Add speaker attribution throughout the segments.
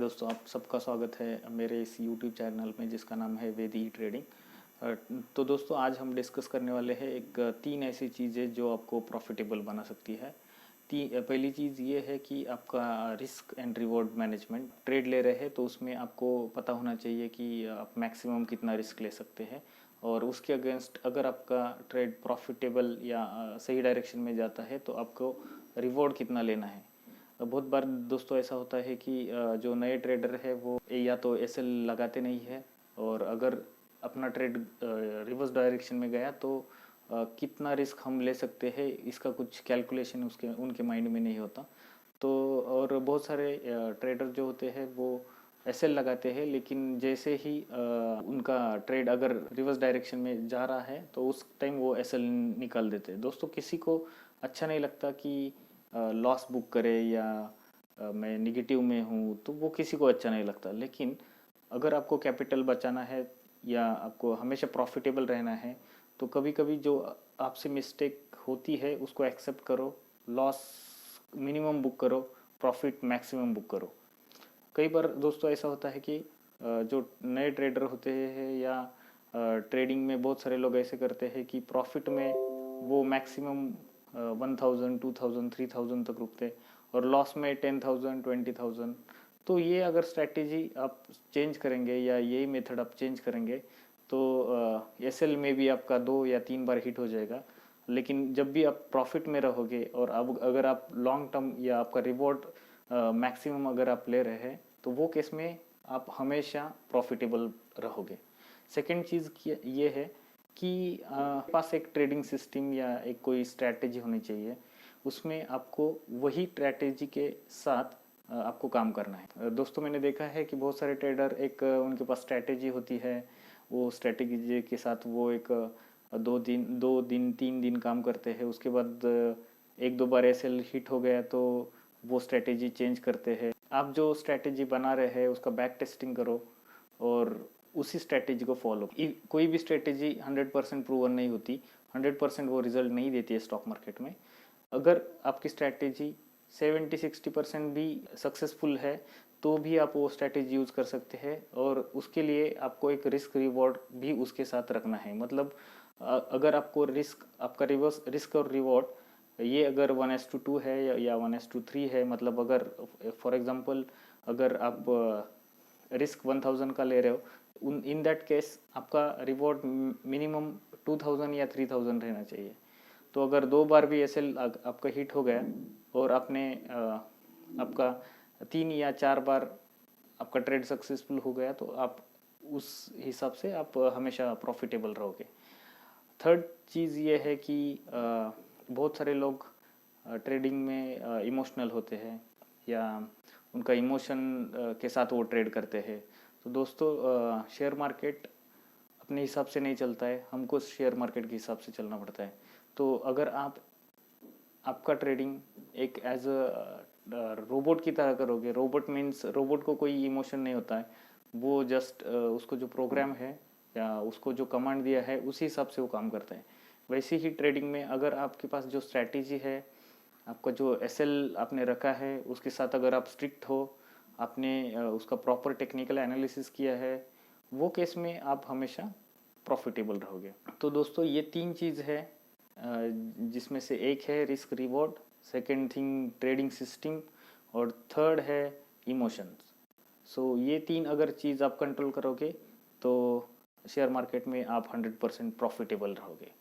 Speaker 1: दोस्तों, आप सबका स्वागत है मेरे इस YouTube चैनल में जिसका नाम है वेद ई ट्रेडिंग। तो दोस्तों, आज हम डिस्कस करने वाले हैं तीन ऐसी चीज़ें जो आपको प्रॉफिटेबल बना सकती है। पहली चीज़ ये है कि आपका risk and reward management. Trade ले रहे हैं तो उसमें आपको पता होना चाहिए कि आप मैक्सिमम कितना रिस्क ले सकते हैं और उसके अगेंस्ट अगर आपका ट्रेड प्रॉफिटेबल या सही डायरेक्शन में जाता है तो आपको रिवॉर्ड कितना लेना है। बहुत बार दोस्तों ऐसा होता है कि जो नए ट्रेडर है वो या तो एसएल लगाते नहीं है, और अगर अपना ट्रेड रिवर्स डायरेक्शन में गया तो कितना रिस्क हम ले सकते हैं इसका कुछ कैलकुलेशन उनके माइंड में नहीं होता। तो और बहुत सारे ट्रेडर जो होते हैं वो एसएल लगाते हैं, लेकिन जैसे ही उनका ट्रेड अगर रिवर्स डायरेक्शन में जा रहा है तो उस टाइम वो एसएल निकाल देते हैं। दोस्तों, किसी को अच्छा नहीं लगता कि लॉस बुक करे या मैं निगेटिव में हूँ, तो वो किसी को अच्छा नहीं लगता। लेकिन अगर आपको कैपिटल बचाना है या आपको हमेशा प्रॉफिटेबल रहना है तो कभी कभी जो आपसे मिस्टेक होती है उसको एक्सेप्ट करो, लॉस मिनिमम बुक करो, प्रॉफिट मैक्सिमम बुक करो। कई बार दोस्तों ऐसा होता है कि जो नए ट्रेडर होते हैं या ट्रेडिंग में बहुत सारे लोग ऐसे करते हैं कि प्रॉफिट में वो मैक्सिमम 1000 2000 3000 तक रुकते और लॉस में 10,000 20,000। तो ये अगर स्ट्रैटेजी आप चेंज करेंगे या यही मेथड आप चेंज करेंगे तो एसएल में भी आपका 2 या 3 बार हिट हो जाएगा। लेकिन जब भी आप प्रॉफिट में रहोगे और अब अगर आप लॉन्ग टर्म या आपका रिवॉर्ड मैक्सिमम अगर आप ले रहे हैं तो वो केस में आप हमेशा प्रॉफिटेबल रहोगे। सेकेंड चीज़ ये है कि पास एक ट्रेडिंग सिस्टम या एक कोई स्ट्रैटेजी होनी चाहिए। उसमें आपको वही स्ट्रैटेजी के साथ आपको काम करना है। दोस्तों, मैंने देखा है कि बहुत सारे ट्रेडर उनके पास स्ट्रैटेजी होती है, वो स्ट्रैटेजी के साथ वो 2 दिन 3 दिन काम करते हैं। उसके बाद 1-2 बार एसएल हिट हो गया तो वो स्ट्रैटेजी चेंज करते हैं। आप जो स्ट्रैटेजी बना रहे हैं उसका बैक टेस्टिंग करो और उसी स्ट्रैटेजी को फॉलो। कोई भी स्ट्रैटेजी 100% प्रूवन नहीं होती, 100% वो रिजल्ट नहीं देती है स्टॉक मार्केट में। अगर आपकी स्ट्रैटेजी 70-60% भी सक्सेसफुल है तो भी आप वो स्ट्रैटेजी यूज़ कर सकते हैं, और उसके लिए आपको एक रिस्क रिवॉर्ड भी उसके साथ रखना है। मतलब अगर आपको आपका रिवर्स रिस्क और रिवॉर्ड ये अगर 1:2 है या 1:3 है, मतलब अगर फॉर एग्जांपल अगर आप रिस्क 1000 का ले रहे हो, इन दैट केस आपका रिवॉर्ड मिनिमम 2000 या 3000 रहना चाहिए। तो अगर 2 बार भी एसएल आपका हिट हो गया और आपने आपका 3 या 4 बार आपका ट्रेड सक्सेसफुल हो गया तो आप उस हिसाब से आप हमेशा प्रॉफिटेबल रहोगे। थर्ड चीज़ ये है कि बहुत सारे लोग ट्रेडिंग में इमोशनल होते हैं या उनका इमोशन के साथ वो ट्रेड करते हैं। तो दोस्तों, शेयर मार्केट अपने हिसाब से नहीं चलता है, हमको शेयर मार्केट के हिसाब से चलना पड़ता है। तो अगर आपका ट्रेडिंग एक एज अ रोबोट की तरह करोगे, रोबोट मीन्स रोबोट को कोई इमोशन नहीं होता है, वो जस्ट उसको जो प्रोग्राम है या उसको जो कमांड दिया है उसी हिसाब से वो काम करता है। वैसे ही ट्रेडिंग में अगर आपके पास जो स्ट्रैटेजी है, आपका जो एसएल आपने रखा है उसके साथ अगर आप स्ट्रिक्ट हो, आपने उसका प्रॉपर टेक्निकल एनालिसिस किया है, वो केस में आप हमेशा प्रॉफिटेबल रहोगे। तो दोस्तों, ये 3 चीज़ है जिसमें से एक है risk reward, second thing trading system, और थर्ड है इमोशंस। सो ये 3 अगर चीज़ आप कंट्रोल करोगे तो शेयर मार्केट में आप 100% प्रॉफिटेबल रहोगे।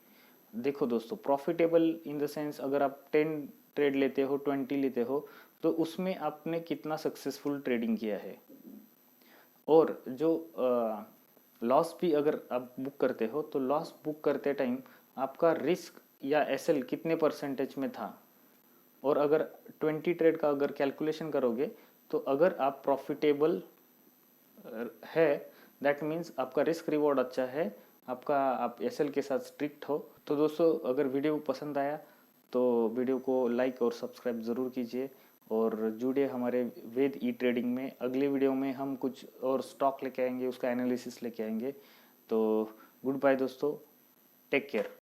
Speaker 1: देखो दोस्तों, प्रॉफिटेबल इन द सेंस अगर आप 10 ट्रेड लेते हो, 20 लेते हो, तो उसमें आपने कितना सक्सेसफुल ट्रेडिंग किया है। और जो लॉस भी अगर आप बुक करते हो तो लॉस बुक करते टाइम आपका रिस्क या एसएल कितने परसेंटेज में था। और अगर 20 ट्रेड का अगर कैलकुलेशन करोगे तो अगर आप प्रॉफिटेबल है, दैट मीन्स आपका रिस्क रिवॉर्ड अच्छा है, आप एसएल के साथ स्ट्रिक्ट हो। तो दोस्तों, अगर वीडियो पसंद आया तो वीडियो को लाइक और सब्सक्राइब ज़रूर कीजिए और जुड़े हमारे वेद ई ट्रेडिंग में। अगले वीडियो में हम कुछ और स्टॉक लेके आएंगे, उसका एनालिसिस लेके आएंगे। तो गुड बाय दोस्तों, टेक केयर।